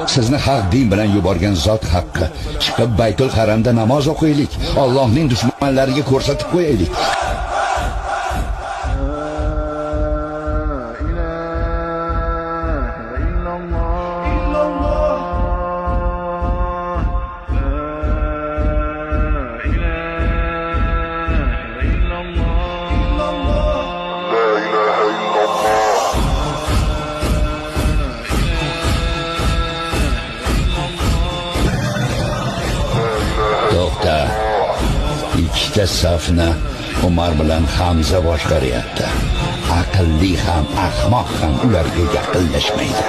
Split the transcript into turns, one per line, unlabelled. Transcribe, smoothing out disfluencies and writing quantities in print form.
Sizni haq din bilan yuborgan zot haqqi. Chiqib Baytul Haramda namoz o'qiylik. Allohning dushmanlariga ko'rsatib qo'yaylik. To'xta. Ikkita safni Umar bilan Hamza boshqaryapti. Aqlli ham, ahmoq ham ularga yaqinlashmaydi.